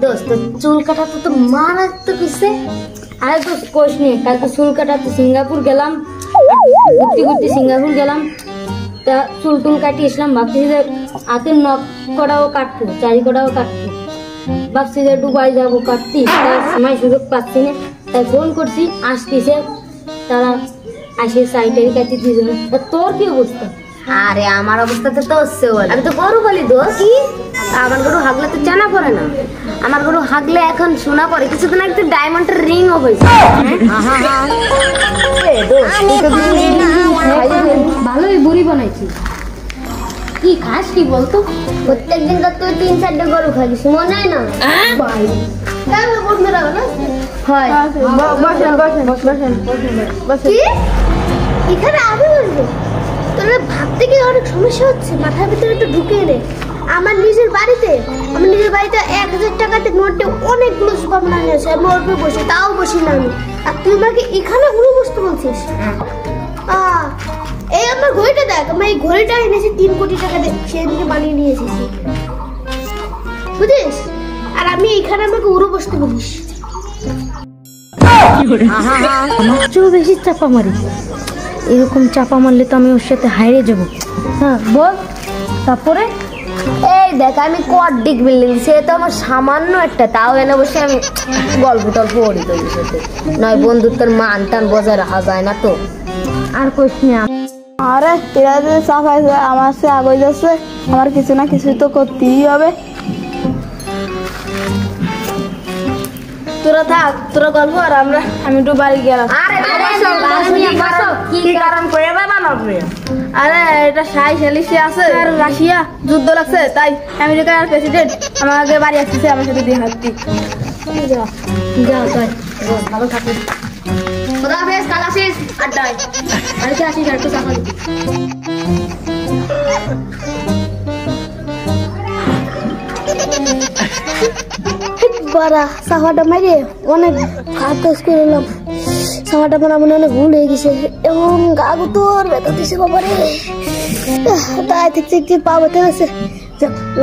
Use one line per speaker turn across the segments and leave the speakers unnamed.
দোস্ত চুল কাটাতে তো মারাত্মক কিসে। আরে দোস্ত কোশ নেই, কালকে চুল কাটাতে সিঙ্গাপুর গেলাম, ঘুরতে ঘুরতে সিঙ্গাপুর গেলাম, তা চুল টুল কাটিয়ে এসলাম। ভাবছি যে হাতের নখ কটাও কাটবো, চারি কটাও কাটবো, ভাবছি যে দুবাই যাবো কাটতি, তার সময় সুযোগ পাচ্ছি না, তাই ফোন করছি আসতেছে, তারা আসে সাইডের কাটি দুজনে। তোর কি অবস্থা?
আরে আমার অবস্থাতে তো হচ্ছে,
আমি তো গরু বলি দোষ,
আমার গরু হাগলে তো জানা পড়ে না, আমার গরু হাগলে এখন শোনা পড়ে। কিছুদিন আগে ডায়মন্ডের রিংও হয়েছে।
ভালোই বুড়ি বানাইছি। কি খাস কি বলতো?
প্রত্যেকদিন তো তুই 3-4টা গরু খাইছিস, মনে হয় না?
ভাই
এখানে আমি বলবো তোরা ভাবতে গিয়ে অনেক সমস্যা হচ্ছে, মাথার ভিতরে তো ঢুকে রে। আমার নিজের বাড়িতে 1000 টাকাতে নোটে অনেকগুলো সুপার বানানো আছে, আমি ওর উপরে বসে, তাও বসি না আমি। আর তুই আমাকে এখানে উড়ে বসতে বলছিস? এই আমার ঘড়িটা দেখ, আমি এই ঘড়িটা এনেছি 3 কোটি টাকা দিয়ে, সেদিকে বানিয়ে নিয়ে এসেছি, বুঝিস? আর আমি এখানে আমাকে উড়ে বসতে বলিস?
আমার চেয়েও বেশি চাপা মারি, এরকম চাপা মারলে তো আমি ওর সাথে হারিয়ে যাবো। হ্যাঁ বল, তারপরে?
এই দেখ, আমি কড্ডিক বিল্ডিং, সে তো আমার সামান্য একটা, তাও এনে বসে আমি গল্প টল্প করি তোর সাথে, নয় বন্ধুত্বের মান টান বজায় রাখা যায় না তো।
আর কইস না।
আরে এরা যদি সাফাই আমার সে আগে যাচ্ছে, আমার কিছু না কিছু তো করতেই হবে। তোরা থাক, তোরা গল্প আর আমি একটু বাড়ি গেলাম। আরে এটা সাই সেলিসি আছে আর রাশিয়া যুদ্ধ লাগছে, তাই আমেরিকার প্রেসিডেন্ট আমাকে বাড়ি আসতেছে, আমার সাথে দিয়ে হাঁটতি।
যা তাই ভালো থাকিস।
খোদা হাফেজ, কাল আসিস আড্ডায়।
বাড়িতে আসিস, একটু চাপা দিবি।
বাড়া সাফাটা মাইরে অনেক কাজ করে এলাম, সাফাটা মানে মনে অনেক ভুল হয়ে গেছে, এবং গা গুতোর ব্যথা দিছে বাবারে। তাই থেকে পা ব্যথা গেছে,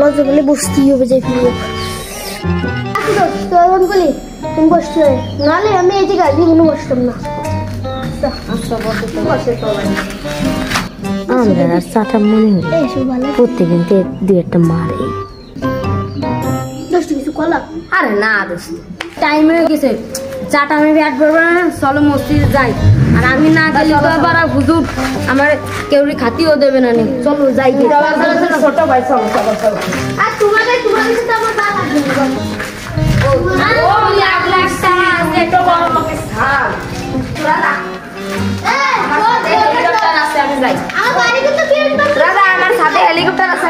লজ্জা বলে বসতেই হবে, যাই ফিরে তোর বলি তুমি বসতে, নাহলে আমি এই জায়গায় জীবনে বসতাম না।
আমরা আর চাটা মনে হলো প্রত্যেকদিন দু একটা মারে।
কিছু কলা?
আরে না দোস্ত, টাইম হয়ে গেছে, চাটা আমি ব্যাট করবো না, চলো মসজিদে যাই। আর আমি না গেলে তো এবার হুজুর আমার কেউ খাতিও দেবে না, চলো যাই।
ছোট ভাই চলো চলো চলো।
আর তোমাদের সাথে আমার বাবা
আমার সাথে হেলিকপ্টার আছে।